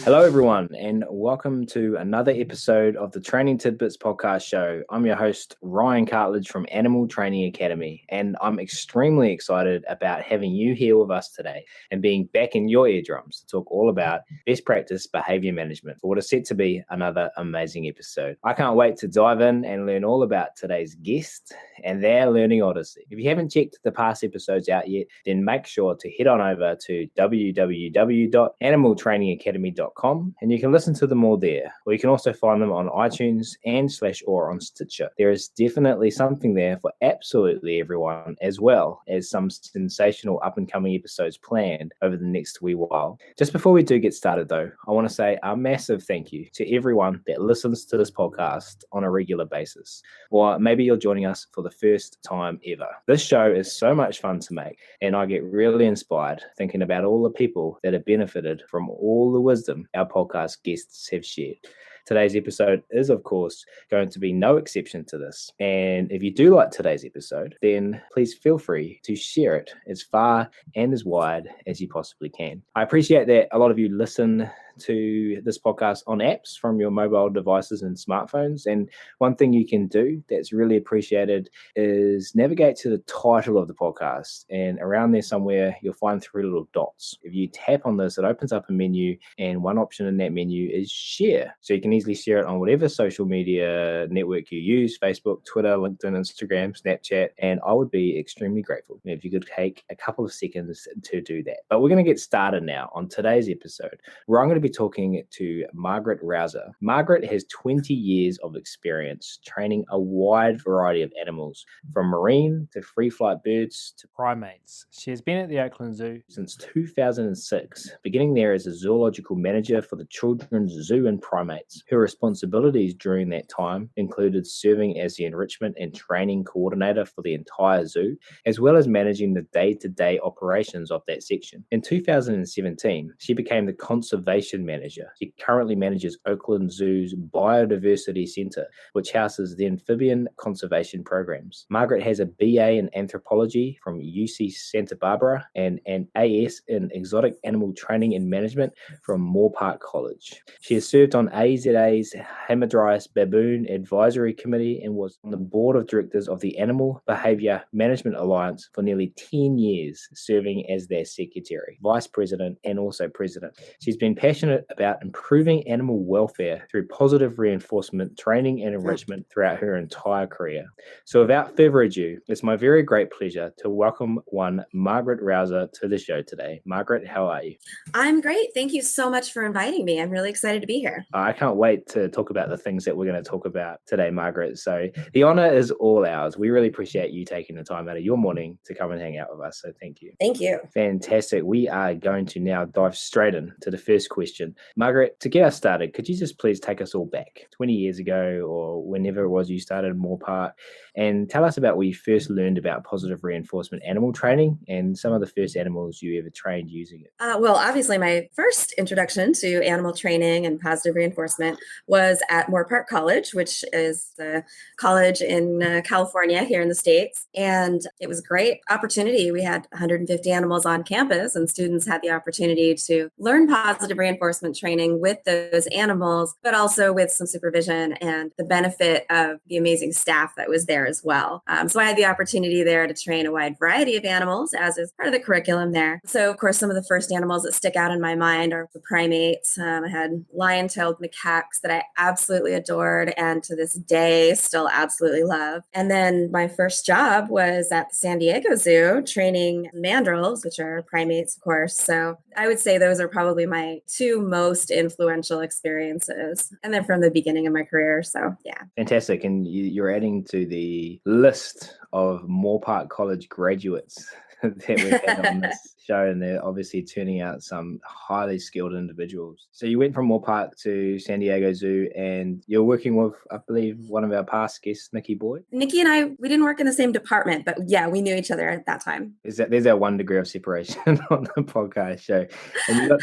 Hello, everyone, and welcome to another episode of the Training Tidbits podcast show. I'm your host, Ryan Cartledge from Animal Training Academy, and I'm extremely excited about having you here with us today and being back in your eardrums to talk all about best practice behavior management for what is set to be another amazing episode. I can't wait to dive in and learn all about today's guest and their learning odyssey. If you haven't checked the past episodes out yet, then make sure to head on over to www.animaltrainingacademy.com and you can listen to them all there, or you can also find them on iTunes and/or on Stitcher. There is definitely something there for absolutely everyone, as well as some sensational up-and-coming episodes planned over the next wee while. Just before we do get started though, I want to say a massive thank you to everyone that listens to this podcast on a regular basis, or maybe you're joining us for the first time ever. This show is so much fun to make, and I get really inspired thinking about all the people that have benefited from all the wisdom our podcast guests have shared. Today's episode is, of course, going to be no exception to this. And if you do like today's episode, then please feel free to share it as far and as wide as you possibly can. I appreciate that a lot of you listen to this podcast on apps from your mobile devices and smartphones. And one thing you can do that's really appreciated is navigate to the title of the podcast. And around there somewhere, you'll find three little dots. If you tap on this, it opens up a menu, and one option in that menu is share. So you can easily share it on whatever social media network you use: Facebook, Twitter, LinkedIn, Instagram, Snapchat. And I would be extremely grateful if you could take a couple of seconds to do that. But we're going to get started now on today's episode, where I'm going to be talking to Margaret Rousser. Margaret has 20 years of experience training a wide variety of animals, from marine to free flight birds to primates. She has been at the Oakland Zoo since 2006, beginning there as a zoological manager for the Children's Zoo and Primates. Her responsibilities during that time included serving as the enrichment and training coordinator for the entire zoo, as well as managing the day-to-day operations of that section. In 2017, she became the conservation manager. She currently manages Oakland Zoo's Biodiversity Centre, which houses the amphibian conservation programs. Margaret has a BA in anthropology from UC Santa Barbara and an AS in exotic animal training and management from Moore Park College. She has served on AZA's Hamadryas Baboon Advisory Committee and was on the board of directors of the Animal Behaviour Management Alliance for nearly 10 years, serving as their secretary, vice president, and also president. She's been passionate about improving animal welfare through positive reinforcement, training, and enrichment throughout her entire career. So without further ado, it's my very great pleasure to welcome one Margaret Rousser to the show today. Margaret, how are you? I'm great. Thank you so much for inviting me. I'm really excited to be here. I can't wait to talk about the things that we're going to talk about today, Margaret. So the honor is all ours. We really appreciate you taking the time out of your morning to come and hang out with us. So thank you. Thank you. Fantastic. We are going to now dive straight into the first question. Margaret, to get us started, could you just please take us all back 20 years ago or whenever it was you started Moore Park and tell us about where you first learned about positive reinforcement animal training and some of the first animals you ever trained using it? Well, obviously, my first introduction to animal training and positive reinforcement was at Moore Park College, which is a college in California here in the States. And it was a great opportunity. We had 150 animals on campus, and students had the opportunity to learn positive reinforcement training with those animals, but also with some supervision and the benefit of the amazing staff that was there as well. So I had the opportunity there to train a wide variety of animals, as is part of the curriculum there. So, of course, some of the first animals that stick out in my mind are the primates. I had lion-tailed macaques that I absolutely adored and to this day still absolutely love. And then my first job was at the San Diego Zoo training mandrills, which are primates, of course. So I would say those are probably my two most influential experiences. And then from the beginning of my career. So, yeah. Fantastic. And you're adding to the list of Moore Park College graduates that we've had on this show, and they're obviously turning out some highly skilled individuals. So you went from Moore Park to San Diego Zoo, and you're working with, I believe, one of our past guests, Nikki Boyd. Nikki and I, we didn't work in the same department, but yeah, we knew each other at that time. There's our 1 degree of separation on the podcast show. And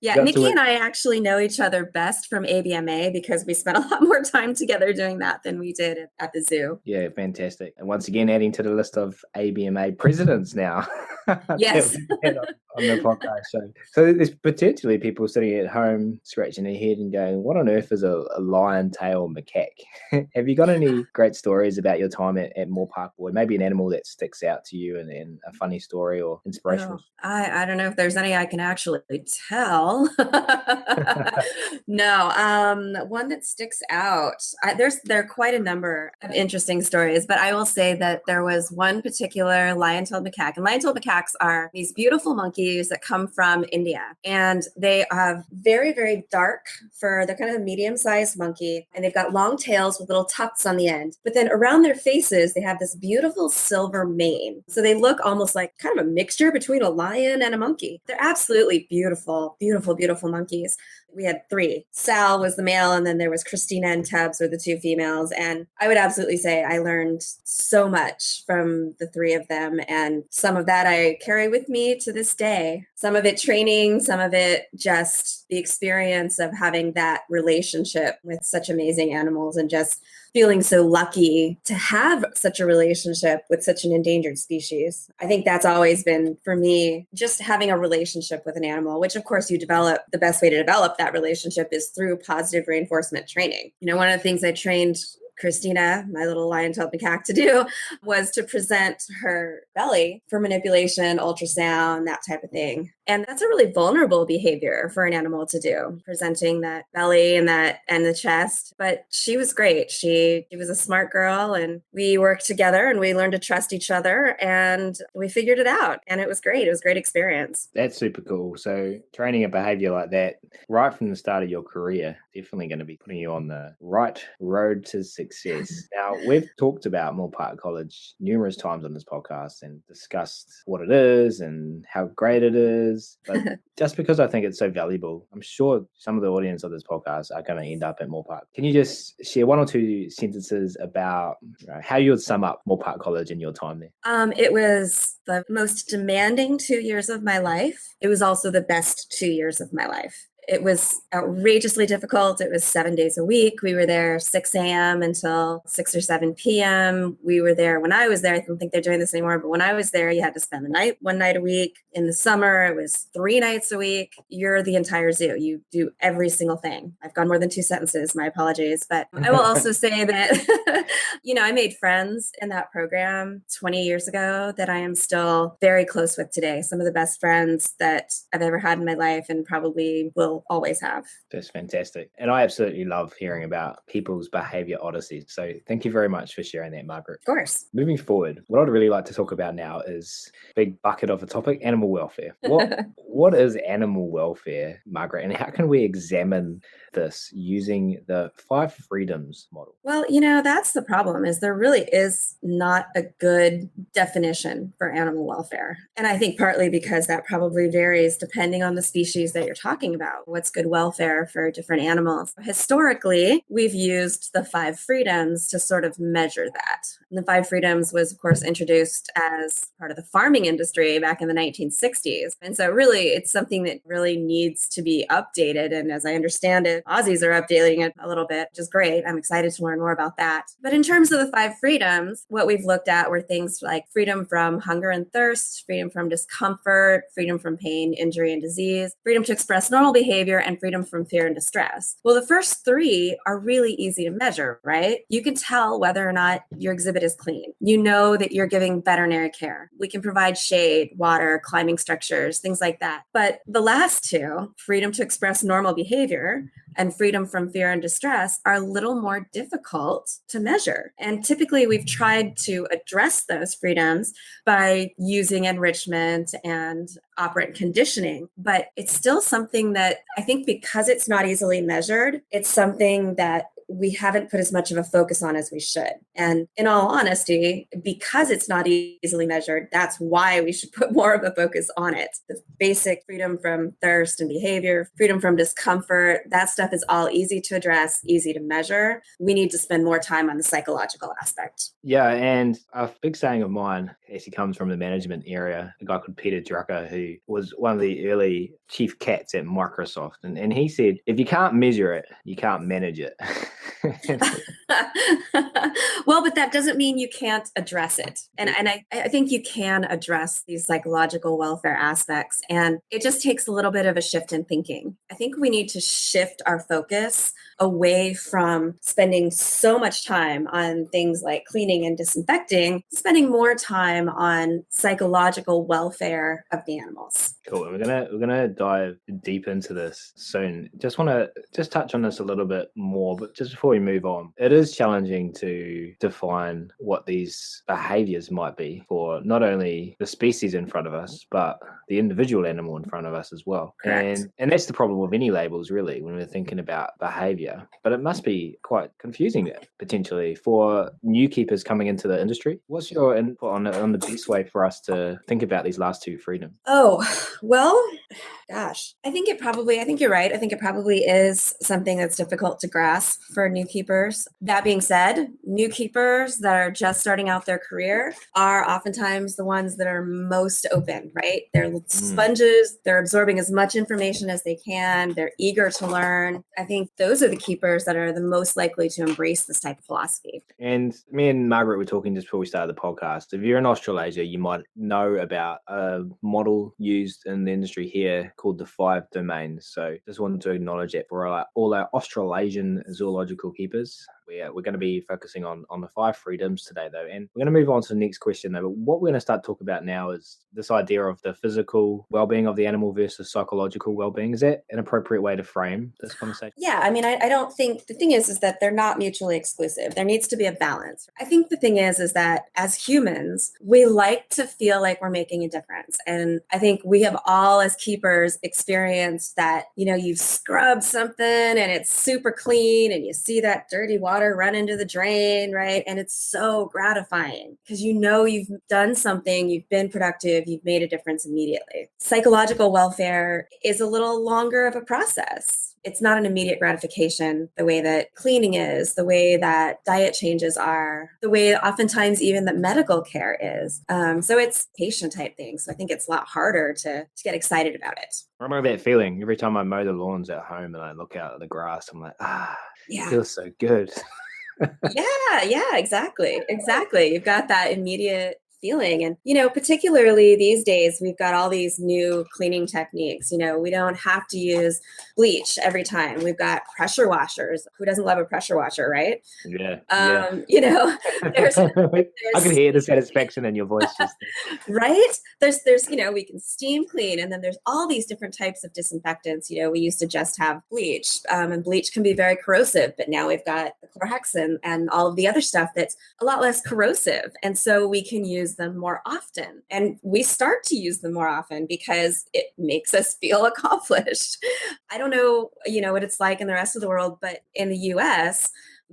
yeah, Nikki and I actually know each other best from ABMA because we spent a lot more time together doing that than we did at the zoo. Yeah, fantastic. And once again, adding to the list of ABMA presidents now. Yes. on the podcast show. So there's potentially people sitting at home scratching their head and going, what on earth is a lion tail macaque? Have you got any great stories about your time at Moore Park Board? Maybe an animal that sticks out to you and a funny story or inspirational? I don't know if there's any I can actually tell. No, one that sticks out. There are quite a number of interesting stories, but I will say that there was one particular lion-tailed macaque. And lion-tailed macaques are these beautiful monkeys that come from India. And they have very, very dark fur. They're kind of a medium-sized monkey. And they've got long tails with little tufts on the end. But then around their faces, they have this beautiful silver mane. So they look almost like kind of a mixture between a lion and a monkey. They're absolutely beautiful, beautiful, beautiful monkeys. We had 3. Sal was the male, and then there was Christina and Tubbs were the 2 females. And I would absolutely say I learned so much from the 3 of them. And some of that I carry with me to this day. Some of it training, some of it just the experience of having that relationship with such amazing animals and just feeling so lucky to have such a relationship with such an endangered species. I think that's always been, for me, just having a relationship with an animal, which of course you develop. The best way to develop that relationship is through positive reinforcement training. You know, one of the things I trained Christina, my little lion-tailed macaque, to do was to present her belly for manipulation, ultrasound, that type of thing. And that's a really vulnerable behavior for an animal to do, presenting that belly and the chest. But she was great. She was a smart girl, and we worked together and we learned to trust each other and we figured it out. And it was great. It was a great experience. That's super cool. So training a behavior like that right from the start of your career, definitely going to be putting you on the right road to success. Now, we've talked about Moore Park College numerous times on this podcast and discussed what it is and how great it is. But just because I think it's so valuable, I'm sure some of the audience of this podcast are going to end up at Moore Park. Can you just share 1 or 2 sentences about how you would sum up Moore Park College in your time there? It was the most demanding 2 years of my life. It was also the best 2 years of my life. It was outrageously difficult. It was 7 days a week. We were there 6 a.m. until 6 or 7 p.m. We were there when I was there. I don't think they're doing this anymore, but when I was there, you had to spend the night 1 night a week. In the summer, it was 3 nights a week. You're the entire zoo. You do every single thing. I've gone more than 2 sentences. My apologies. But I will also say that, I made friends in that program 20 years ago that I am still very close with today. Some of the best friends that I've ever had in my life and probably will always have. That's fantastic. And I absolutely love hearing about people's behavior odysseys. So thank you very much for sharing that, Margaret. Of course. Moving forward, what I'd really like to talk about now is big bucket of a topic, animal welfare. What is animal welfare, Margaret, and how can we examine this using the 5 freedoms model? Well, that's the problem, is there really is not a good definition for animal welfare. And I think partly because that probably varies depending on the species that you're talking about. What's good welfare for different animals? Historically, we've used the 5 freedoms to sort of measure that. And the 5 freedoms was, of course, introduced as part of the farming industry back in the 1960s. And so really, it's something that really needs to be updated. And as I understand it, Aussies are updating it a little bit, which is great. I'm excited to learn more about that. But in terms of the 5 freedoms, what we've looked at were things like freedom from hunger and thirst, freedom from discomfort, freedom from pain, injury, and disease, freedom to express normal behavior, and freedom from fear and distress. Well, the first 3 are really easy to measure, right? You can tell whether or not your exhibit is clean. You know that you're giving veterinary care. We can provide shade, water, climbing structures, things like that. But the last 2, freedom to express normal behavior and freedom from fear and distress, are a little more difficult to measure. And typically we've tried to address those freedoms by using enrichment and operant conditioning, but it's still something that I think, because it's not easily measured, it's something that we haven't put as much of a focus on as we should. And in all honesty, because it's not easily measured, that's why we should put more of a focus on it. The basic freedom from thirst and behavior, freedom from discomfort, that stuff is all easy to address, easy to measure. We need to spend more time on the psychological aspect. Yeah, and a big saying of mine actually comes from the management area, a guy called Peter Drucker, who was one of the early chief cats at Microsoft. And he said, if you can't measure it, you can't manage it. Well, but that doesn't mean you can't address it. And I think you can address these psychological welfare aspects. And it just takes a little bit of a shift in thinking. I think we need to shift our focus away from spending so much time on things like cleaning and disinfecting, spending more time on psychological welfare of the animals. Cool. And we're gonna dive deep into this soon. Just want to touch on this a little bit more, but just before we move on, it is challenging to define what these behaviors might be for not only the species in front of us, but the individual animal in front of us as well. Correct. And that's the problem with any labels, really, when we're thinking about behavior. But it must be quite confusing potentially for new keepers coming into the industry. What's your input on the best way for us to think about these last two freedoms? Oh, well, gosh, I think you're right. I think it probably is something that's difficult to grasp for new keepers. That being said, new keepers that are just starting out their career are oftentimes the ones that are most open, right? They're sponges. They're absorbing as much information as they can. They're eager to learn. I think those are the keepers that are the most likely to embrace this type of philosophy. And me and Margaret were talking just before we started the podcast. If you're in Australasia, you might know about a model used in the industry here called the 5 domains. So just wanted to acknowledge that for all our Australasian zoological keepers. We're going to be focusing on the 5 freedoms today, though. And we're going to move on to the next question, though. But what we're going to start talking about now is this idea of the physical well-being of the animal versus psychological well-being. Is that an appropriate way to frame this conversation? Yeah, I mean, I don't think the thing is that they're not mutually exclusive. There needs to be a balance. I think the thing is that as humans, we like to feel like we're making a difference. And I think we have all, as keepers, experienced that, you've scrubbed something and it's super clean and you see that dirty water run into the drain, right? And it's so gratifying because you've done something, you've been productive, you've made a difference immediately. Psychological welfare is a little longer of a process. It's not an immediate gratification the way that cleaning is, the way that diet changes are, the way oftentimes even that medical care is. So it's patient type things. So I think it's a lot harder to get excited about it. I remember that feeling every time I mow the lawns at home and I look out at the grass. I'm like, it feels so good. Yeah, exactly. You've got that immediate feeling. And, particularly these days, we've got all these new cleaning techniques. We don't have to use bleach every time. We've got pressure washers. Who doesn't love a pressure washer, right? Yeah. There's I can hear the satisfaction in your voice. Just right? There's, we can steam clean. And then there's all these different types of disinfectants. We used to just have bleach, and bleach can be very corrosive, but now we've got the Clorox and all of the other stuff that's a lot less corrosive. And so we can use them more often. And we start to use them more often because it makes us feel accomplished. I don't know, what it's like in the rest of the world, but in the US,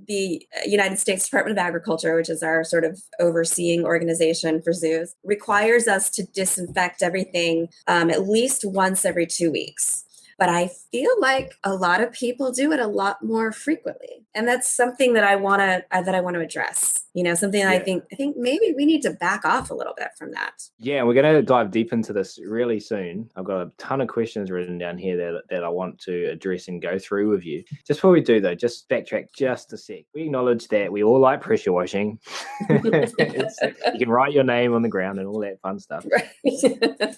the United States Department of Agriculture, which is our sort of overseeing organization for zoos, requires us to disinfect everything at least once every 2 weeks. But I feel like a lot of people do it a lot more frequently. And that's something that I want to address. Something that I think maybe we need to back off a little bit from that. Yeah, we're going to dive deep into this really soon. I've got a ton of questions written down here that I want to address and go through with you. Just before we do, though, just backtrack just a sec. We acknowledge that we all like pressure washing. You can write your name on the ground and all that fun stuff. Right.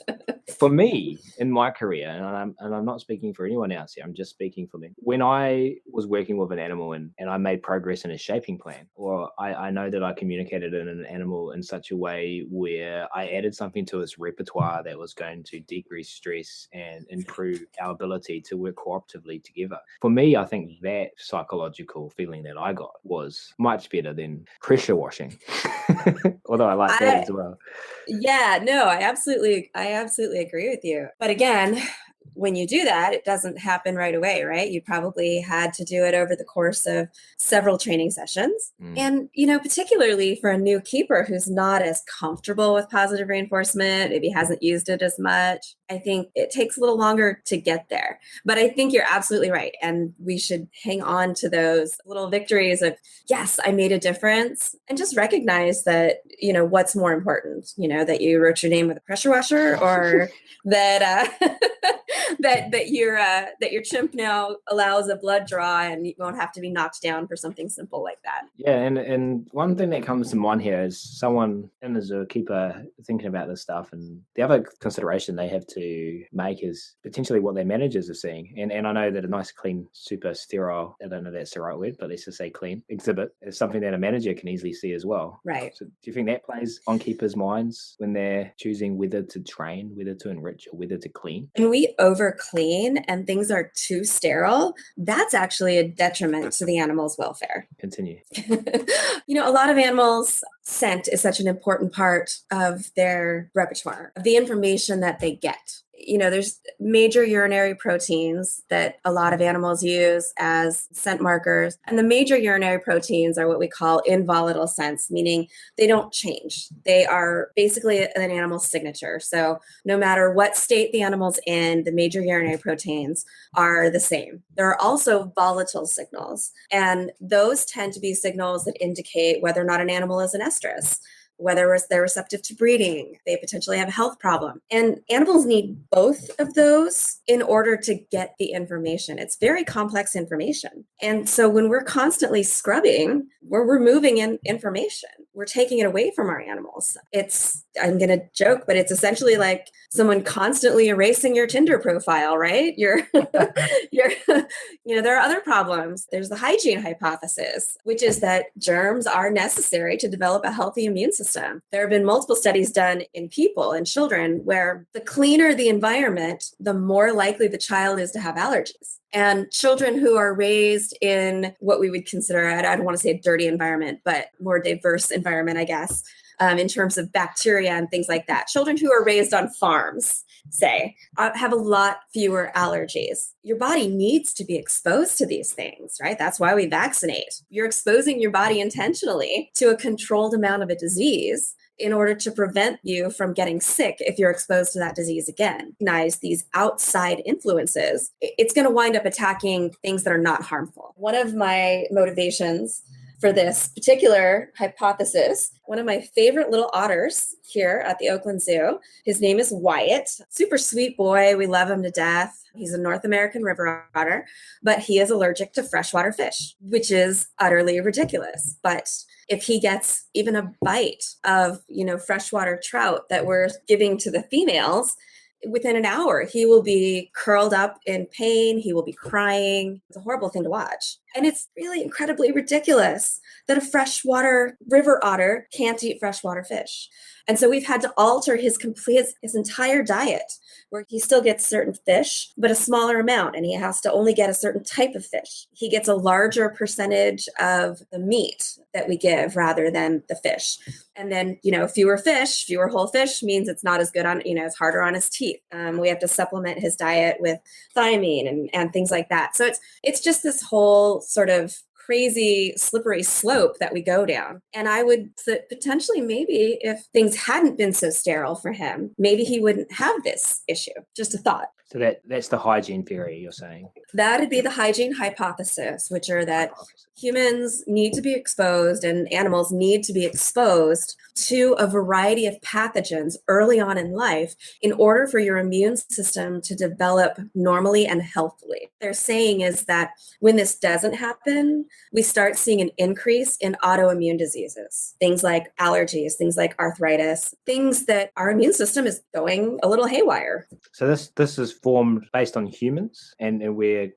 For me, in my career, and I'm not speaking for anyone else here, I'm just speaking for me. When I was working with an animal and I made progress in a shaping plan, or I know that I communicated in an animal in such a way where I added something to its repertoire that was going to decrease stress and improve our ability to work cooperatively together. For me, I think that psychological feeling that I got was much better than pressure washing. Although I like that as well. Yeah, no, I absolutely agree with you. But again, when you do that, it doesn't happen right away, right? You probably had to do it over the course of several training sessions. And, particularly for a new keeper who's not as comfortable with positive reinforcement, maybe hasn't used it as much, I think it takes a little longer to get there. But I think you're absolutely right. And we should hang on to those little victories of, yes, I made a difference. And just recognize that, what's more important, that you wrote your name with a pressure washer, or that that your chimp now allows a blood draw and you won't have to be knocked down for something simple like that. Yeah, and one thing that comes to mind here is someone in the zookeeper thinking about this stuff, and the other consideration they have to make is potentially what their managers are seeing. And I know that a nice, clean, super sterile, I don't know if that's the right word, but let's just say clean exhibit is something that a manager can easily see as well. Right. So do you think that plays on keepers' minds when they're choosing whether to train, whether to enrich, or whether to clean? When we over clean and things are too sterile, that's actually a detriment to the animal's welfare. Continue. A lot of animals, scent is such an important part of their repertoire, of the information that they get. There's major urinary proteins that a lot of animals use as scent markers. And the major urinary proteins are what we call involatile scents, meaning they don't change. They are basically an animal's signature. So no matter what state the animal's in, the major urinary proteins are the same. There are also volatile signals, and those tend to be signals that indicate whether or not an animal is an estrus, whether they're receptive to breeding, they potentially have a health problem. And animals need both of those in order to get the information. It's very complex information. And so when we're constantly scrubbing, we're removing information. We're taking it away from our animals. I'm going to joke, but it's essentially like someone constantly erasing your Tinder profile, right? There are other problems. There's the hygiene hypothesis, which is that germs are necessary to develop a healthy immune system. There have been multiple studies done in people and children where the cleaner the environment, the more likely the child is to have allergies. And children who are raised in what we would consider, I don't want to say a dirty environment, but more diverse environment, I guess, in terms of bacteria and things like that. Children who are raised on farms, say, have a lot fewer allergies. Your body needs to be exposed to these things, right? That's why we vaccinate. You're exposing your body intentionally to a controlled amount of a disease in order to prevent you from getting sick if you're exposed to that disease again. Recognize these outside influences. It's going to wind up attacking things that are not harmful. One of my motivations for this particular hypothesis, one of my favorite little otters here at the Oakland Zoo, his name is Wyatt. Super sweet boy. We love him to death. He's a North American river otter, but he is allergic to freshwater fish, which is utterly ridiculous. But if he gets even a bite of, freshwater trout that we're giving to the females, within an hour, he will be curled up in pain. He will be crying. It's a horrible thing to watch. And it's really incredibly ridiculous that a freshwater river otter can't eat freshwater fish. And so we've had to alter his entire diet, where he still gets certain fish, but a smaller amount, and he has to only get a certain type of fish. He gets a larger percentage of the meat that we give rather than the fish. And then, fewer whole fish means it's not as good on, it's harder on his teeth. We have to supplement his diet with thiamine and things like that. So it's just this whole sort of crazy slippery slope that we go down. And I would potentially, maybe if things hadn't been so sterile for him, maybe he wouldn't have this issue. Just a thought. So that's the hygiene theory you're saying? That'd be the hygiene hypothesis, which are that humans need to be exposed and animals need to be exposed to a variety of pathogens early on in life in order for your immune system to develop normally and healthily. They're saying is that when this doesn't happen, we start seeing an increase in autoimmune diseases, things like allergies, things like arthritis, things that our immune system is going a little haywire. So this is formed based on humans and we're...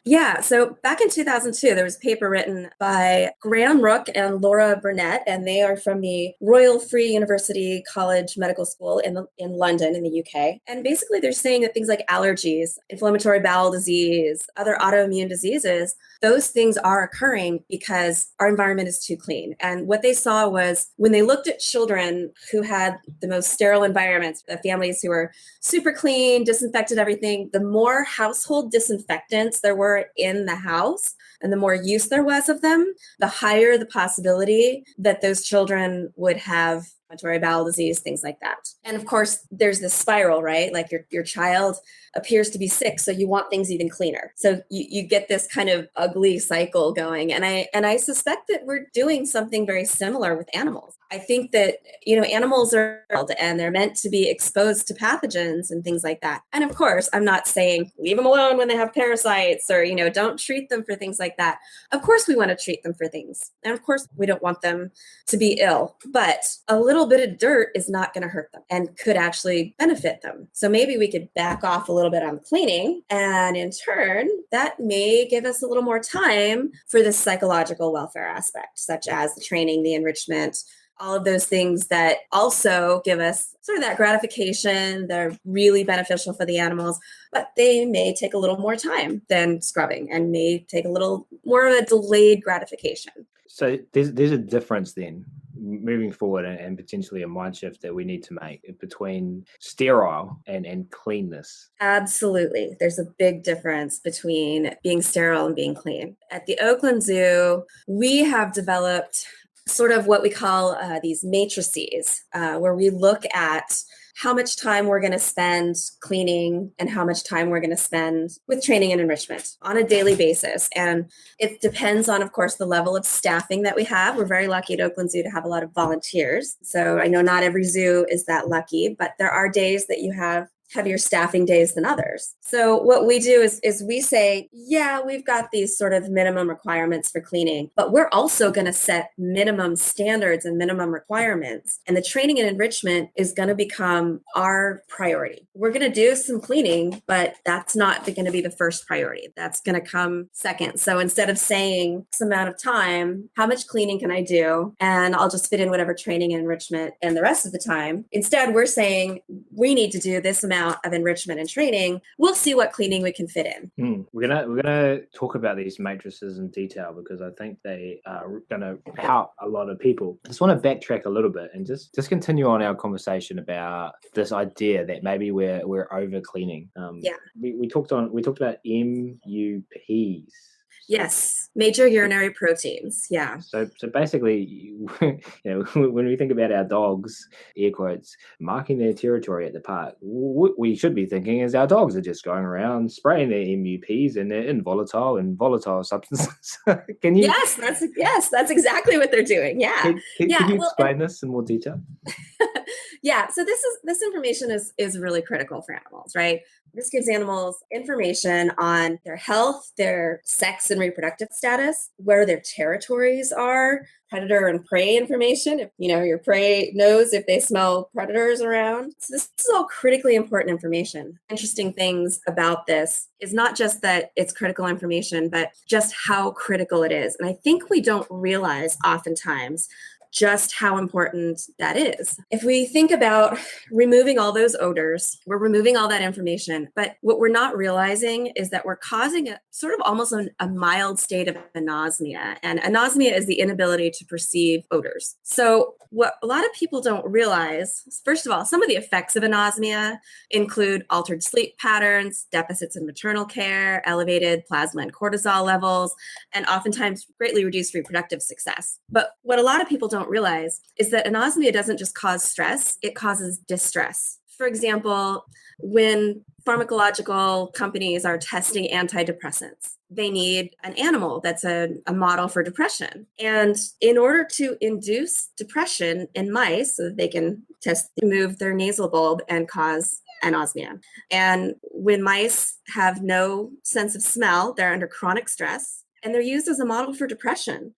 Yeah, so back in 2002, there was a paper written by Graham Rook and Laura Burnett, and they are from the Royal Free University College Medical School in London in the UK. And basically they're saying that things like allergies, inflammatory bowel disease, other autoimmune diseases, those things are occurring because our environment is too clean. And what they saw was when they looked at children who had the most sterile environments, the families who were super clean, disinfected everything, the more household disinfectants there were in the house and the more use there was of them, the higher the possibility that those children would have inflammatory bowel disease, things like that. And of course, there's this spiral, right? Like your child appears to be sick, so you want things even cleaner. So you get this kind of ugly cycle going. And I suspect that we're doing something very similar with animals. I think that, animals are and they're meant to be exposed to pathogens and things like that. And of course, I'm not saying leave them alone when they have parasites or, don't treat them for things like that. Of course, we want to treat them for things. And of course, we don't want them to be ill. But a little bit of dirt is not going to hurt them and could actually benefit them. So maybe we could back off a little bit on cleaning. And in turn, that may give us a little more time for the psychological welfare aspect, such as the training, the enrichment, all of those things that also give us sort of that gratification. They're really beneficial for the animals, but they may take a little more time than scrubbing and may take a little more of a delayed gratification. So there's a difference then moving forward and potentially a mind shift that we need to make between sterile and cleanness. Absolutely. There's a big difference between being sterile and being clean. At the Oakland Zoo, we have developed sort of what we call these matrices, where we look at how much time we're going to spend cleaning and how much time we're going to spend with training and enrichment on a daily basis. And it depends on, of course, the level of staffing that we have. We're very lucky at Oakland Zoo to have a lot of volunteers. So I know not every zoo is that lucky, but there are days that you have heavier staffing days than others. So what we do is we say, yeah, we've got these sort of minimum requirements for cleaning, but we're also going to set minimum standards and minimum requirements. And the training and enrichment is going to become our priority. We're going to do some cleaning, but that's not going to be the first priority. That's going to come second. So instead of saying X amount of time, how much cleaning can I do? And I'll just fit in whatever training and enrichment and the rest of the time. Instead, we're saying we need to do this amount of enrichment and training. We'll see what cleaning we can fit in. We're gonna talk about these matrices in detail because I think they are gonna help a lot of people. I just want to backtrack a little bit and just continue on our conversation about this idea that maybe we're over cleaning. We talked about MUPs. Yes, major urinary proteins. Yeah. So basically, when we think about our dogs, air quotes, marking their territory at the park, what we should be thinking is our dogs are just going around spraying their MUPs and they're in volatile substances. Can you? Yes, that's exactly what they're doing. Yeah. Can you explain this in more detail? Yeah. So this information is really critical for animals, right? This gives animals information on their health, their sex and reproductive status, where their territories are, predator and prey information. If your prey knows if they smell predators around. So this is all critically important information. Interesting things about this is not just that it's critical information, but just how critical it is. And I think we don't realize oftentimes just how important that is. If we think about removing all those odors, we're removing all that information, but what we're not realizing is that we're causing a sort of almost a mild state of anosmia. And anosmia is the inability to perceive odors. So what a lot of people don't realize, first of all, some of the effects of anosmia include altered sleep patterns, deficits in maternal care, elevated plasma and cortisol levels, and oftentimes greatly reduced reproductive success. But what a lot of people don't realize is that anosmia doesn't just cause stress, it causes distress. For example, when pharmacological companies are testing antidepressants, they need an animal that's a model for depression. And in order to induce depression in mice, so that they can move their nasal bulb and cause anosmia. And when mice have no sense of smell, they're under chronic stress. And they're used as a model for depression.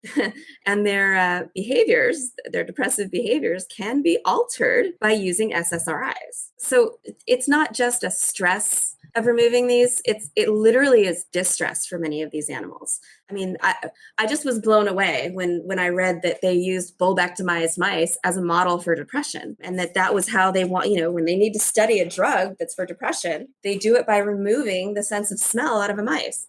And their their depressive behaviors can be altered by using SSRIs. So it's not just a stress of removing these, it literally is distress for many of these animals. I mean, I just was blown away when I read that they used bulbectomized mice as a model for depression, and that was how they want, when they need to study a drug that's for depression, they do it by removing the sense of smell out of a mouse.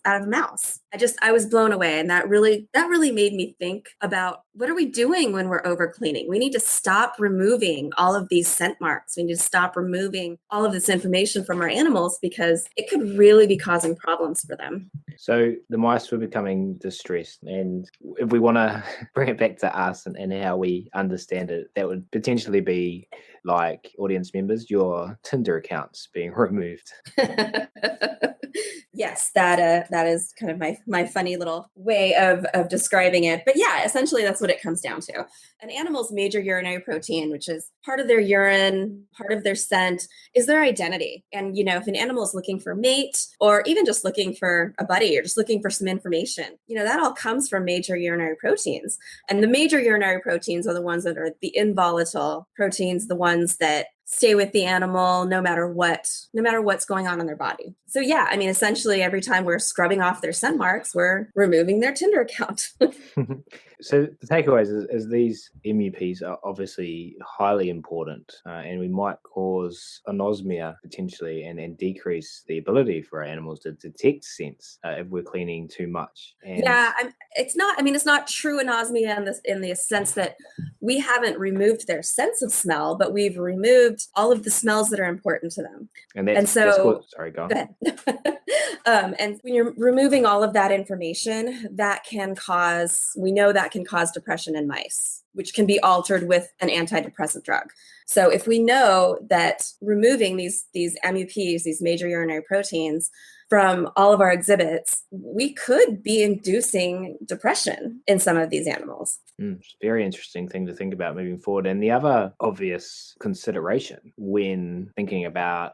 I was blown away, and that really made me think about what are we doing when we're over cleaning? We need to stop removing all of these scent marks. We need to stop removing all of this information from our animals because it could really be causing problems for them. So the mice were becoming feeling distressed. And if we want to bring it back to us and how we understand it, that would potentially be like, audience members, your Tinder accounts being removed. Yes, that is kind of my funny little way of describing it. But yeah, essentially that's what it comes down to. An animal's major urinary protein, which is part of their urine, part of their scent, is their identity. And if an animal is looking for a mate, or even just looking for a buddy, or just looking for some information, that all comes from major urinary proteins. And the major urinary proteins are the ones that are the involatile proteins, the ones that stay with the animal no matter what's going on in their body. So yeah, I mean, essentially every time we're scrubbing off their scent marks, we're removing their Tinder account. So the takeaways is these MUPs are obviously highly important, and we might cause anosmia potentially and decrease the ability for our animals to detect scents if we're cleaning too much. And yeah, it's not true anosmia in the sense that we haven't removed their sense of smell, but we've removed all of the smells that are important to them. Sorry, go on. Go ahead. And when you're removing all of that information, we know that can cause depression in mice, which can be altered with an antidepressant drug. So if we know that removing these MUPs, these major urinary proteins, from all of our exhibits, we could be inducing depression in some of these animals. It's a very interesting thing to think about moving forward. And the other obvious consideration when thinking about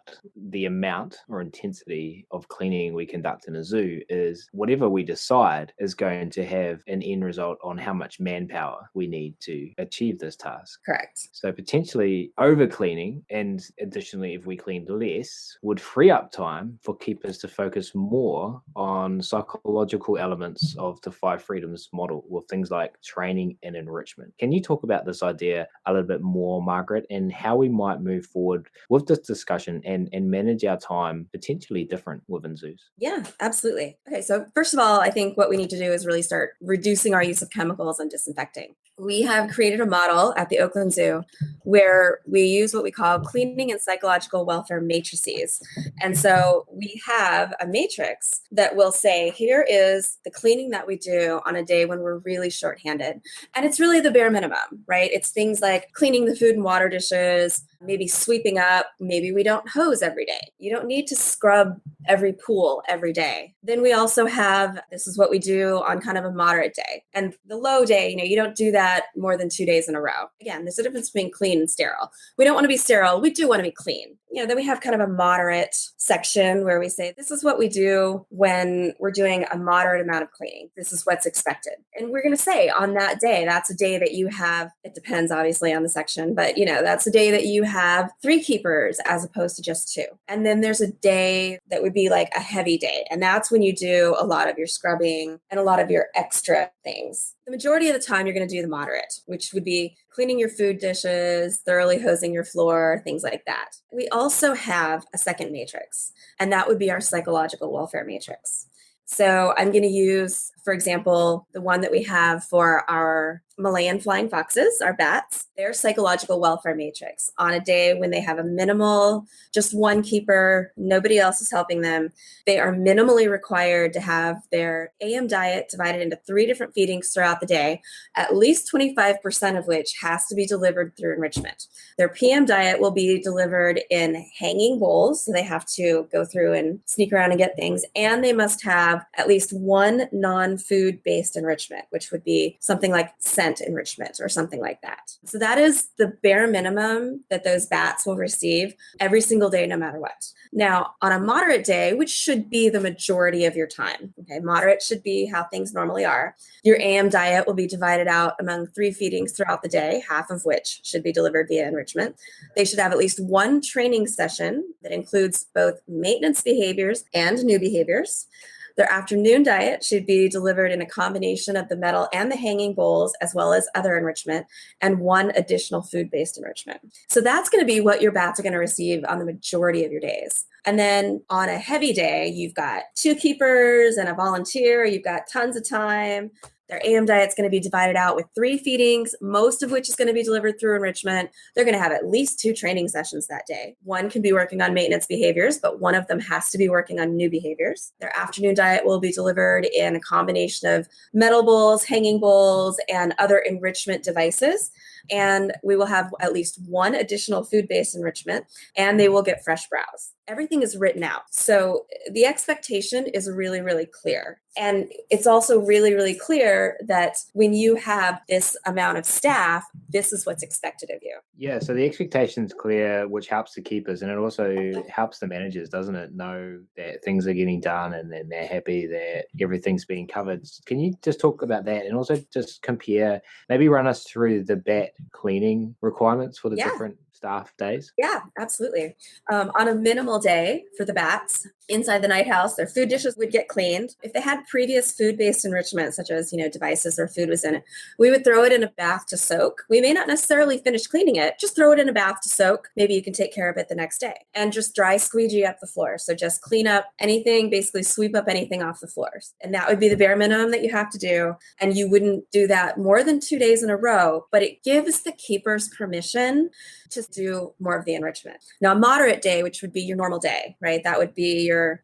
the amount or intensity of cleaning we conduct in a zoo is whatever we decide is going to have an end result on how much manpower we need to achieve this task. Correct. So potentially over cleaning, and additionally if we cleaned less, would free up time for keepers to focus more on psychological elements of the 5 freedoms model with things like training and enrichment. Can you talk about this idea a little bit more, Margaret, and how we might move forward with this discussion and manage our time potentially different within zoos? Yeah, absolutely. Okay, so first of all, I think what we need to do is really start reducing our use of chemicals and disinfecting. We have created a model at the Oakland Zoo where we use what we call cleaning and psychological welfare matrices. And so we have a matrix that will say, here is the cleaning that we do on a day when we're really shorthanded. And it's really the bare minimum, right? It's things like cleaning the food and water dishes, maybe sweeping up, maybe we don't hose every day. You don't need to scrub every pool every day. Then we also have, this is what we do on kind of a moderate day. And the low day, you don't do that more than 2 days in a row. Again, there's a difference between clean and sterile. We don't want to be sterile. We do want to be clean. Then we have kind of a moderate section where we say, this is what we do when we're doing a moderate amount of cleaning. This is what's expected. And we're going to say on that day, that's a day that you have, it depends obviously on the section, but that's a day that you have 3 keepers as opposed to just 2. And then there's a day that would be like a heavy day. And that's when you do a lot of your scrubbing and a lot of your extra things. The majority of the time you're going to do the moderate, which would be cleaning your food dishes, thoroughly hosing your floor, things like that. We also have a second matrix, and that would be our psychological welfare matrix. So I'm going to use, for example, the one that we have for our Malayan flying foxes, our bats, their psychological welfare matrix. On a day when they have a minimal, just one keeper, nobody else is helping them, they are minimally required to have their AM diet divided into 3 different feedings throughout the day, at least 25% of which has to be delivered through enrichment. Their PM diet will be delivered in hanging bowls, so they have to go through and sneak around and get things, and they must have at least one non-food-based enrichment, which would be something like scent enrichment or something like that. So that is the bare minimum that those bats will receive every single day, no matter what. Now, on a moderate day, which should be the majority of your time, okay, moderate should be how things normally are. Your AM diet will be divided out among 3 feedings throughout the day, half of which should be delivered via enrichment. They should have at least one training session that includes both maintenance behaviors and new behaviors. Their afternoon diet should be delivered in a combination of the metal and the hanging bowls, as well as other enrichment, and one additional food-based enrichment. So that's going to be what your bats are going to receive on the majority of your days. And then on a heavy day, you've got 2 keepers and a volunteer. You've got tons of time. Their AM diet's going to be divided out with 3 feedings, most of which is going to be delivered through enrichment. They're going to have at least 2 training sessions that day. One can be working on maintenance behaviors, but one of them has to be working on new behaviors. Their afternoon diet will be delivered in a combination of metal bowls, hanging bowls, and other enrichment devices. And we will have at least 1 additional food-based enrichment, and they will get fresh browse. Everything is written out. So the expectation is really, really clear. And it's also really, really clear that when you have this amount of staff, this is what's expected of you. Yeah, so the expectation's clear, which helps the keepers, and it also helps the managers, doesn't it? Know that things are getting done and then they're happy that everything's being covered. Can you just talk about that and also just compare, maybe run us through the bat cleaning requirements for the different staff days? Yeah, absolutely. On a minimal day for the bats, inside the night house, their food dishes would get cleaned. If they had previous food-based enrichment, such as, devices or food was in it, we would throw it in a bath to soak. We may not necessarily finish cleaning it, just throw it in a bath to soak. Maybe you can take care of it the next day. And just dry squeegee up the floor. So just clean up anything, basically sweep up anything off the floors. And that would be the bare minimum that you have to do. And you wouldn't do that more than 2 days in a row, but it gives the keepers permission to do more of the enrichment. Now, a moderate day, which would be your normal day, right? That would be your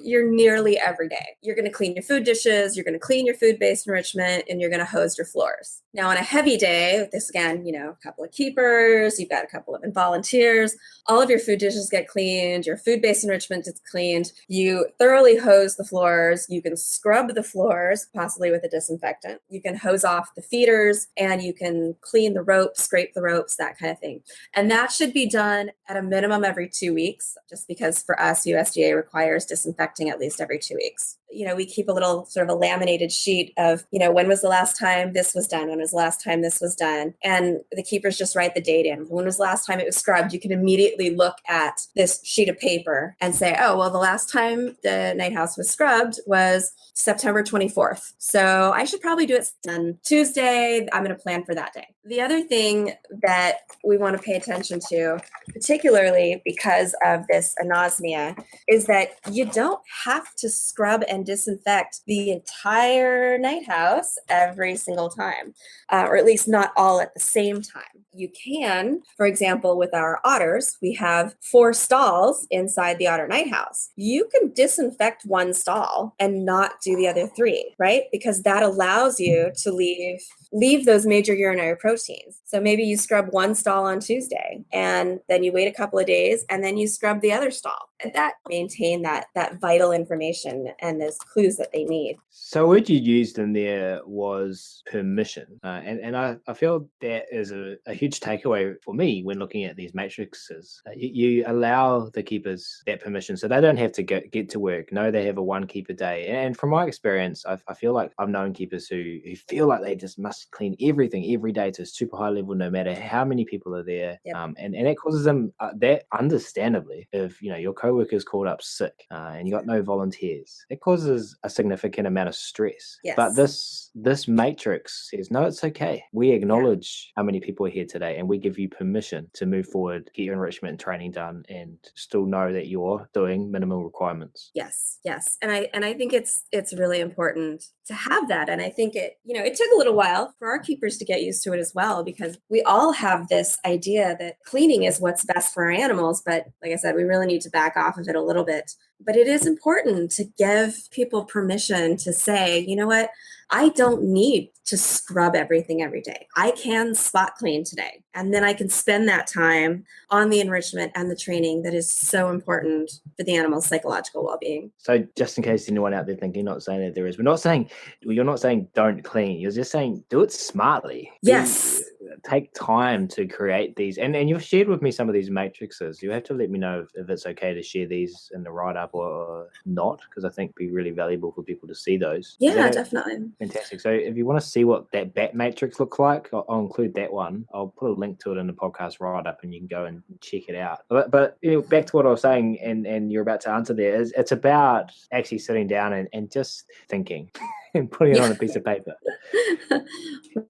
nearly every day. You're going to clean your food dishes, you're going to clean your food-based enrichment, and you're going to hose your floors. Now, on a heavy day, this again, a couple of keepers, you've got a couple of volunteers, all of your food dishes get cleaned, your food-based enrichment is cleaned, you thoroughly hose the floors, you can scrub the floors, possibly with a disinfectant, you can hose off the feeders, and you can clean the ropes, scrape the ropes, that kind of thing. And that should be done at a minimum every 2 weeks, just because for us, USDA requires disinfecting at least every 2 weeks. We keep a little sort of a laminated sheet of, when was the last time this was done? When was the last time this was done? And the keepers just write the date in. When was the last time it was scrubbed? You can immediately look at this sheet of paper and say, oh, well, the last time the night house was scrubbed was September 24th. So I should probably do it on Tuesday. I'm going to plan for that day. The other thing that we want to pay attention to, particularly because of this anosmia, is that you don't have to scrub and disinfect the entire night house every single time, or at least not all at the same time. You can, for example, with our otters, we have 4 stalls inside the otter night house. You can disinfect 1 stall and not do the other 3, right? Because that allows you to leave those major urinary proteins. So maybe you scrub 1 stall on Tuesday, and then you wait a couple of days, and then you scrub the other stall. And that maintain that vital information and those clues that they need. So what you used in there was permission. And I feel that is a huge takeaway for me when looking at these matrices. You allow the keepers that permission, so they don't have to get to work. No, they have a 1 keeper day. And from my experience, I feel like I've known keepers who feel like they just must clean everything every day to a super high level, no matter how many people are there. Yep. And that causes them that, understandably, if your co-worker's called up sick and you got no volunteers, it causes a significant amount of stress. Yes. But this matrix says, no, it's okay. We acknowledge how many people are here today, and we give you permission to move forward, get your enrichment and training done, and still know that you're doing minimal requirements. Yes. And I think it's really important to have that. And I think it took a little while for our keepers to get used to it as well, because we all have this idea that cleaning is what's best for our animals. But like I said, we really need to back off of it a little bit. But it is important to give people permission to say, you know what, I don't need to scrub everything every day. I can spot clean today. And then I can spend that time on the enrichment and the training that is so important for the animal's psychological well-being. So just in case anyone out there thinking, not saying that there is, you're not saying don't clean. You're just saying do it smartly. Yes. Take time to create these. And you've shared with me some of these matrices. You have to let me know if it's okay to share these in the write-up or not, because I think it'd be really valuable for people to see those. Yeah, definitely. Fantastic. So if you want to see what that bat matrix looks like, I'll include that one. I'll put a link to it in the podcast write-up, and you can go and check it out. But back to what I was saying, and you're about to answer there, is it's about actually sitting down and just thinking. and putting it on a piece of paper.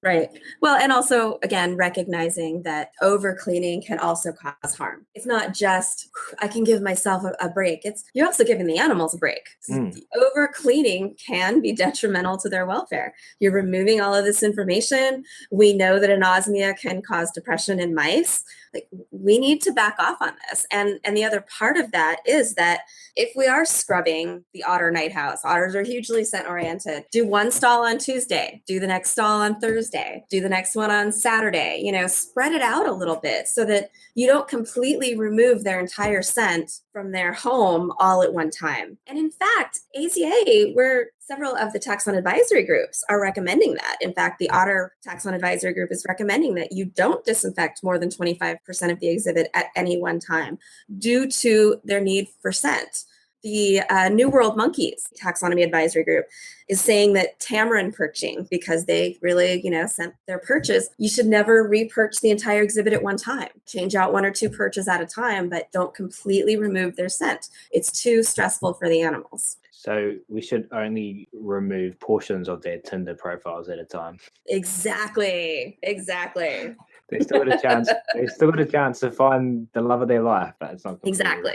Right. Well, and also, again, recognizing that over cleaning can also cause harm. It's not just, I can give myself a break. It's you're also giving the animals a break. Over cleaning can be detrimental to their welfare. You're removing all of this information. We know that anosmia can cause depression in mice. Like, we need to back off on this. And the other part of that is that if we are scrubbing the otter night house, otters are hugely scent oriented. Do one stall on Tuesday, do the next stall on Thursday, do the next one on Saturday, spread it out a little bit so that you don't completely remove their entire scent from their home all at one time. And in fact, AZA, where several of the taxon advisory groups are recommending that. In fact, the Otter Taxon Advisory Group is recommending that you don't disinfect more than 25% of the exhibit at any one time due to their need for scent. The New World Monkeys Taxonomy Advisory Group is saying that tamarin perching, because they really, scent their perches, you should never re-perch the entire exhibit at one time. Change out 1 or 2 perches at a time, but don't completely remove their scent. It's too stressful for the animals. So we should only remove portions of their Tinder profiles at a time. Exactly. They still got a chance. They still got a chance to find the love of their life, but it's not exactly.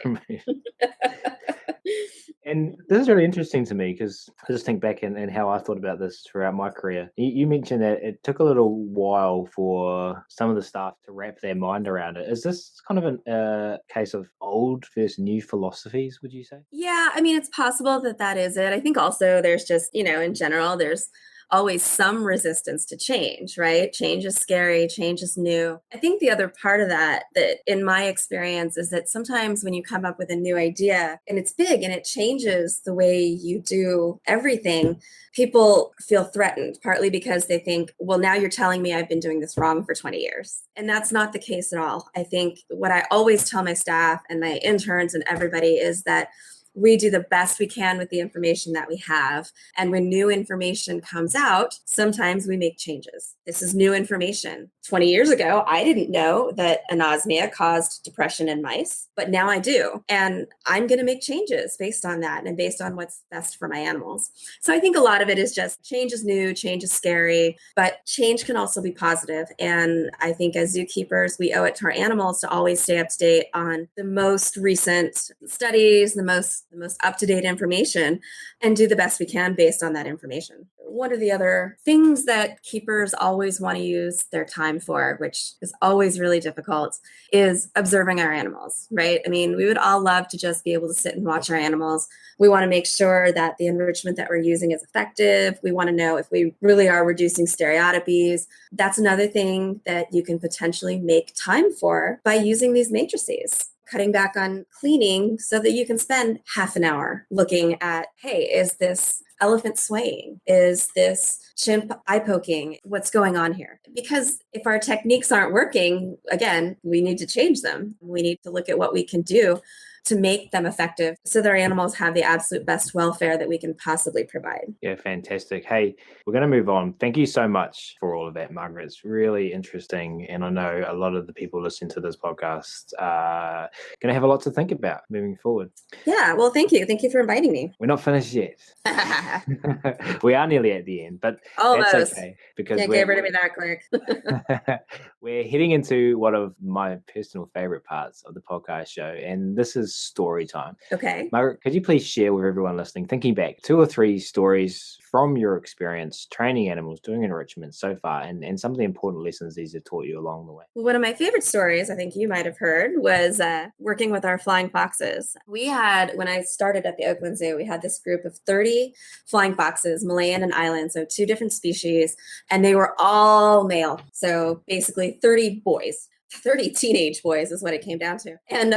And this is really interesting to me because I just think back and how I thought about this throughout my career. You mentioned that it took a little while for some of the staff to wrap their mind around it. Is this kind of a case of old versus new philosophies, would you say? Yeah, I mean, it's possible that is it. I think also there's just, in general, there's always some resistance to change, right? Change is scary, change is new. I think the other part of that in my experience is that sometimes when you come up with a new idea and it's big and it changes the way you do everything, people feel threatened, partly because they think, well, now you're telling me I've been doing this wrong for 20 years. And that's not the case at all. I think what I always tell my staff and my interns and everybody is that we do the best we can with the information that we have. And when new information comes out, sometimes we make changes. This is new information. 20 years ago, I didn't know that anosmia caused depression in mice, but now I do. And I'm going to make changes based on that and based on what's best for my animals. So I think a lot of it is just change is new, change is scary, but change can also be positive. And I think as zookeepers, we owe it to our animals to always stay up to date on the most recent studies, the most up-to-date information, and do the best we can based on that information. One of the other things that keepers always want to use their time for, which is always really difficult, is observing our animals, right? I mean, we would all love to just be able to sit and watch our animals. We want to make sure that the enrichment that we're using is effective. We want to know if we really are reducing stereotypies. That's another thing that you can potentially make time for by using these matrices. Cutting back on cleaning so that you can spend half an hour looking at, hey, is this elephant swaying? Is this chimp eye poking? What's going on here? Because if our techniques aren't working, again, we need to change them. We need to look at what we can do to make them effective so that our animals have the absolute best welfare that we can possibly provide. Yeah, fantastic. Hey, we're going to move on. Thank you so much for all of that, Margaret. It's really interesting. And I know a lot of the people listening to this podcast are going to have a lot to think about moving forward. Yeah, well, thank you. Thank you for inviting me. We're not finished yet. We are nearly at the end, but almost. That's okay. Because can't get rid of me that quick. We're heading into one of my personal favorite parts of the podcast show, and this is story time. Okay. Margaret, could you please share with everyone listening, thinking back, 2 or 3 stories from your experience training animals, doing enrichment so far, and some of the important lessons these have taught you along the way? One of my favorite stories, I think you might have heard, was working with our flying foxes. We had, when I started at the Oakland Zoo, we had this group of 30 flying foxes, Malayan and island, so 2 different species, and they were all male. So basically 30 boys. 30 teenage boys is what it came down to. And,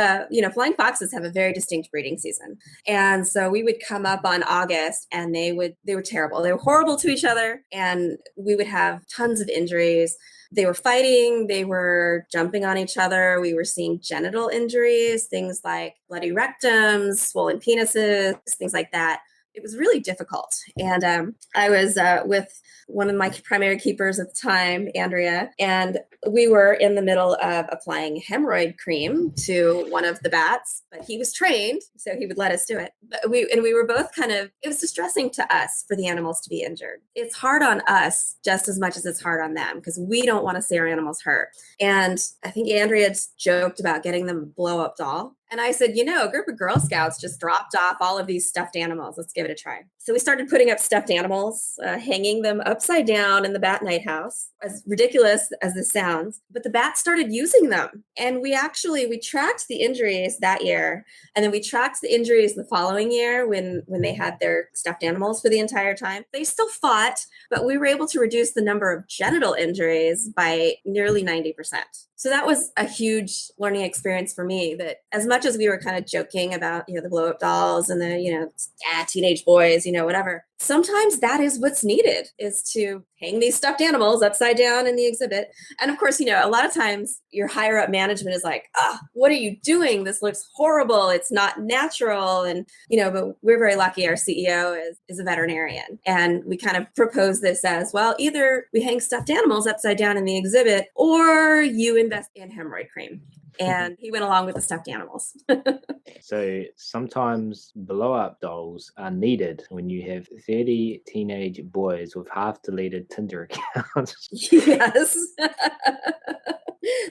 flying foxes have a very distinct breeding season. And so we would come up on August and they were terrible. They were horrible to each other. And we would have tons of injuries. They were fighting. They were jumping on each other. We were seeing genital injuries, things like bloody rectums, swollen penises, things like that. it was really difficult. And I was with one of my primary keepers at the time, Andrea, and we were in the middle of applying hemorrhoid cream to one of the bats, but he was trained, so he would let us do it. But we were both it was distressing to us for the animals to be injured. It's hard on us just as much as it's hard on them because we don't want to see our animals hurt. And I think Andrea joked about getting them a blow-up doll. And I said, a group of Girl Scouts just dropped off all of these stuffed animals. Let's give it a try. So we started putting up stuffed animals, hanging them upside down in the bat night house, as ridiculous as this sounds. But the bats started using them. And we tracked the injuries that year. And then we tracked the injuries the following year when they had their stuffed animals for the entire time. They still fought, but we were able to reduce the number of genital injuries by nearly 90%. So that was a huge learning experience for me, that as much as we were kind of joking about, the blow up dolls and the, teenage boys, whatever, sometimes that is what's needed, is to hang these stuffed animals upside down in the exhibit. And of course, a lot of times your higher up management is like, what are you doing? This looks horrible. It's not natural. And, but we're very lucky. Our CEO is a veterinarian. And we kind of propose this as, well, either we hang stuffed animals upside down in the exhibit or you invest in hemorrhoid cream. And he went along with the stuffed animals. So sometimes blow-up dolls are needed when you have 30 teenage boys with half-deleted Tinder accounts. Yes.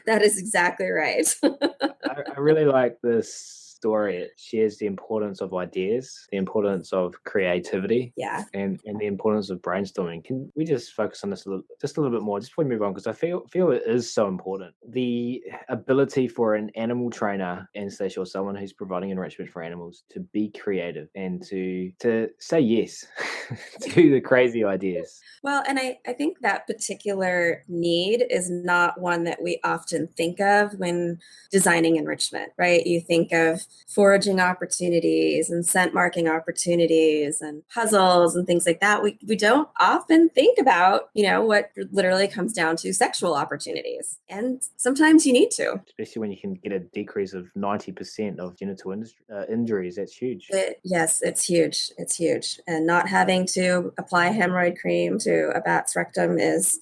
That is exactly right. I really like this story. It shares the importance of ideas, the importance of creativity, and the importance of brainstorming. Can we just focus on this just a little bit more, just before we move on, because I feel it is so important. The ability for an animal trainer or someone who's providing enrichment for animals to be creative and to say yes to the crazy ideas. Well, and I think that particular need is not one that we often think of when designing enrichment, right? You think of foraging opportunities and scent marking opportunities and puzzles and things like that. We don't often think about, what literally comes down to sexual opportunities. And sometimes you need to. Especially when you can get a decrease of 90% of genital injuries. That's huge. Yes, it's huge. It's huge. And not having to apply hemorrhoid cream to a bat's rectum is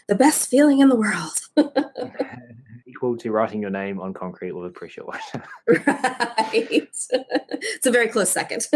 the best feeling in the world. Equal to writing your name on concrete with a pressure washer. Right. It's a very close second.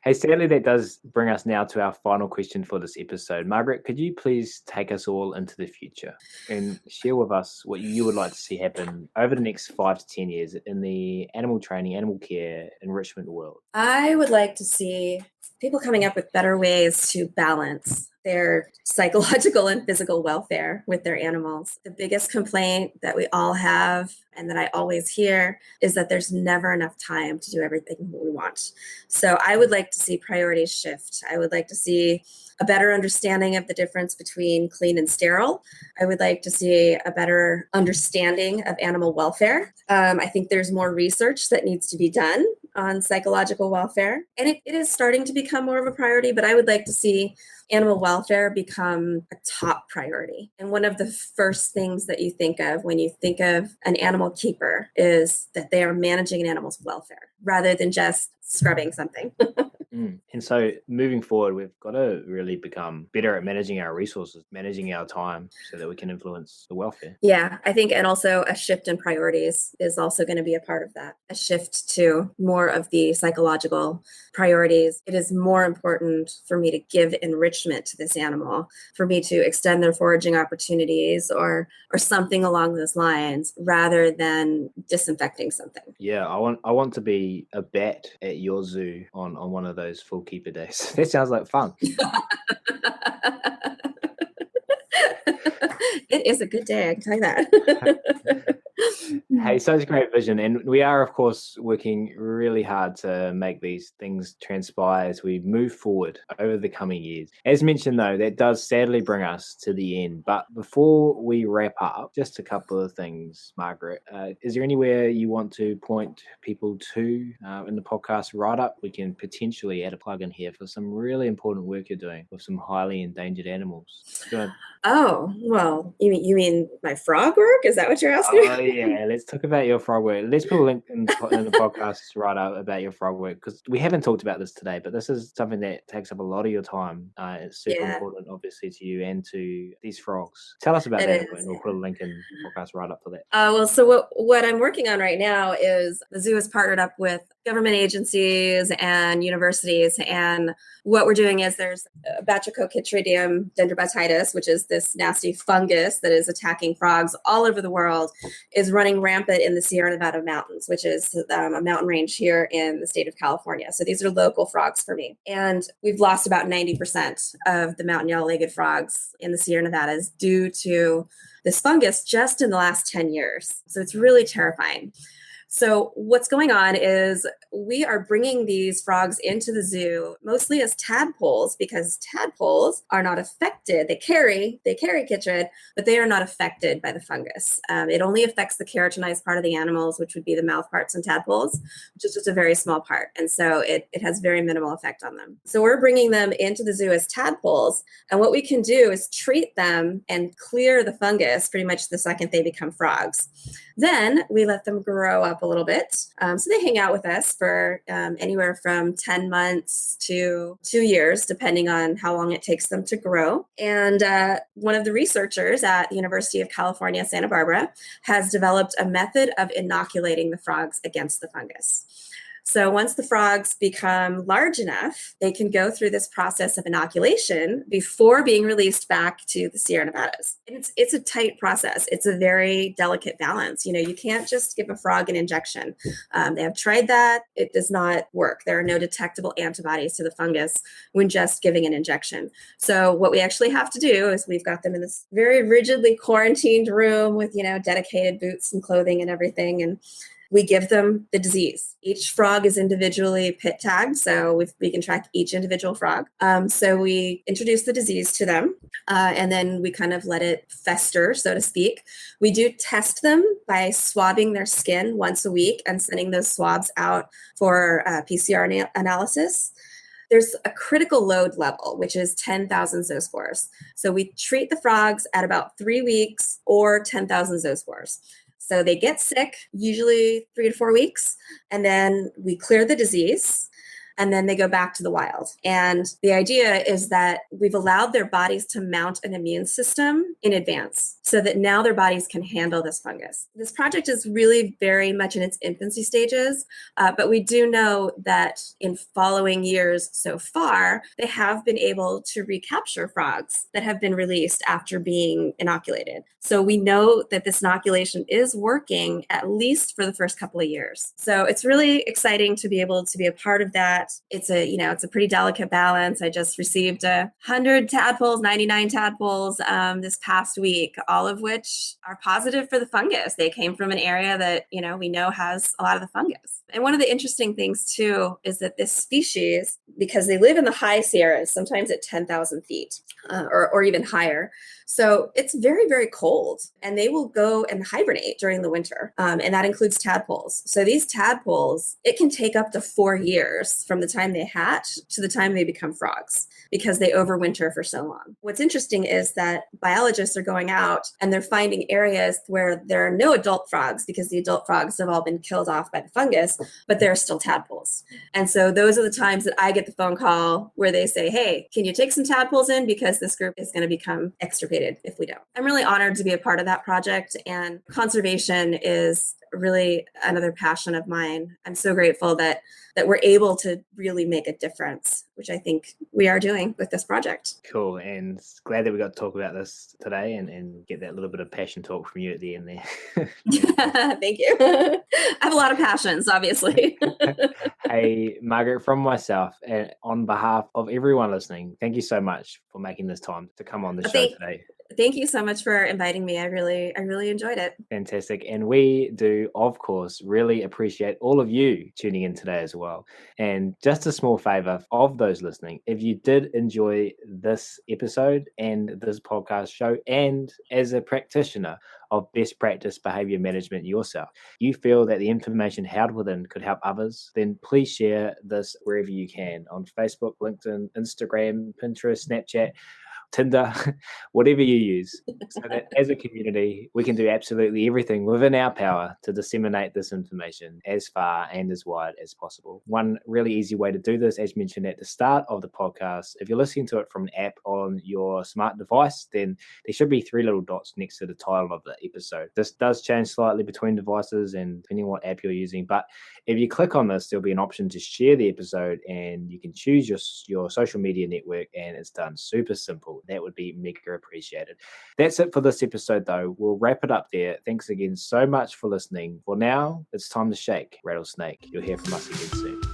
Hey, sadly, that does bring us now to our final question for this episode. Margaret, could you please take us all into the future and share with us what you would like to see happen over the next 5 to 10 years in the animal training, animal care, enrichment world? I would like to see people coming up with better ways to balance their psychological and physical welfare with their animals. The biggest complaint that we all have and that I always hear is that there's never enough time to do everything we want. So I would like to see priorities shift. I would like to see a better understanding of the difference between clean and sterile. I would like to see a better understanding of animal welfare. I think there's more research that needs to be done on psychological welfare. And it is starting to become more of a priority, but I would like to see animal welfare become a top priority. And one of the first things that you think of when you think of an animal keeper is that they are managing an animal's welfare rather than just scrubbing something. And so moving forward, we've got to really become better at managing our resources, managing our time so that we can influence the welfare. Yeah, I think, and also a shift in priorities is also going to be a part of that. A shift to more of the psychological priorities. It is more important for me to give enrichment to this animal, for me to extend their foraging opportunities or something along those lines rather than disinfecting something. Yeah, I want to be a bat at your zoo on one of those full keeper days. That sounds like fun. It is a good day, I can tell you that. Hey, such a great vision. And we are, of course, working really hard to make these things transpire as we move forward over the coming years. As mentioned, though, that does sadly bring us to the end. But before we wrap up, just a couple of things, Margaret. Is there anywhere you want to point people to in the podcast write-up? We can potentially add a plug in here for some really important work you're doing with some highly endangered animals. Do you want to Oh, well, you mean my frog work? Is that what you're asking? Oh yeah, let's talk about your frog work. Let's put a link in the podcast right up about your frog work, because we haven't talked about this today, but this is something that takes up a lot of your time. It's super Yeah, important, obviously, to you and to these frogs. Tell us about it that, is. and we'll put a link in the podcast right up for that. Well, so what I'm working on right now is the zoo has partnered up with government agencies and universities, and what we're doing is there's Batrachochytridium dendrobatitis, which is this nasty fungus that is attacking frogs all over the world, is running rampant in the Sierra Nevada mountains, which is a mountain range here in the state of California. So these are local frogs for me, and we've lost about 90% of the mountain yellow-legged frogs in the Sierra Nevadas due to this fungus just in the last 10 years. So it's really terrifying. So what's going on is we are bringing these frogs into the zoo mostly as tadpoles, because tadpoles are not affected. They carry chytrid, but they are not affected by the fungus. It only affects the keratinized part of the animals, which would be the mouth parts and tadpoles, which is just a very small part. And so it has very minimal effect on them. So we're bringing them into the zoo as tadpoles. And what we can do is treat them and clear the fungus pretty much the second they become frogs. Then we let them grow up a little bit. So they hang out with us for anywhere from 10 months to 2 years, depending on how long it takes them to grow. And one of the researchers at the University of California, Santa Barbara, has developed a method of inoculating the frogs against the fungus. So once the frogs become large enough, they can go through this process of inoculation before being released back to the Sierra Nevadas. And it's a tight process. It's a very delicate balance. You can't just give a frog an injection. They have tried that. It does not work. There are no detectable antibodies to the fungus when just giving an injection. So what we actually have to do is we've got them in this very rigidly quarantined room with, dedicated boots and clothing and everything. And we give them the disease. Each frog is individually pit tagged, so we can track each individual frog. So we introduce the disease to them, and then we kind of let it fester, so to speak. We do test them by swabbing their skin once a week and sending those swabs out for PCR analysis. There's a critical load level, which is 10,000 zoospores. So we treat the frogs at about 3 weeks or 10,000 zoospores. So they get sick, usually 3 to 4 weeks, and then we clear the disease, and then they go back to the wild. And the idea is that we've allowed their bodies to mount an immune system in advance so that now their bodies can handle this fungus. This project is really very much in its infancy stages, but we do know that in following years so far, they have been able to recapture frogs that have been released after being inoculated. So we know that this inoculation is working at least for the first couple of years. So it's really exciting to be able to be a part of that. It's a pretty delicate balance. I just received 100 tadpoles, 99 tadpoles this past week, all of which are positive for the fungus. They came from an area that, we know has a lot of the fungus. And one of the interesting things too is that this species, because they live in the high Sierras, sometimes at 10,000 feet or even higher. So it's very, very cold, and they will go and hibernate during the winter. And that includes tadpoles. So these tadpoles, it can take up to 4 years from the time they hatch to the time they become frogs, because they overwinter for so long. What's interesting is that biologists are going out and they're finding areas where there are no adult frogs, because the adult frogs have all been killed off by the fungus, but there are still tadpoles. And so those are the times that I get the phone call where they say, hey, can you take some tadpoles in, because this group is going to become extirpated if we don't. I'm really honored to be a part of that project, and conservation is really another passion of mine. I'm so grateful that we're able to really make a difference, which I think we are doing with this project. Cool, and glad that we got to talk about this today and get that little bit of passion talk from you at the end there. Thank you. I have a lot of passions, obviously. Hey, Margaret, from myself and on behalf of everyone listening, thank you so much for making this time to come on the show today. Thank you so much for inviting me. I really enjoyed it. Fantastic. And we do, of course, really appreciate all of you tuning in today as well. And just a small favor of those listening, if you did enjoy this episode and this podcast show, and as a practitioner of best practice behavior management yourself, you feel that the information held within could help others, then please share this wherever you can, on Facebook, LinkedIn, Instagram, Pinterest, Snapchat, Tinder, whatever you use, so that as a community, we can do absolutely everything within our power to disseminate this information as far and as wide as possible. One really easy way to do this, as mentioned at the start of the podcast, if you're listening to it from an app on your smart device, then there should be 3 little dots next to the title of the episode. This does change slightly between devices and depending on what app you're using, but if you click on this, there'll be an option to share the episode and you can choose your social media network, and it's done super simple. That would be mega appreciated. That's it for this episode, though. We'll wrap it up there. Thanks again so much for listening. For now, it's time to shake, rattlesnake. You'll hear from us again soon.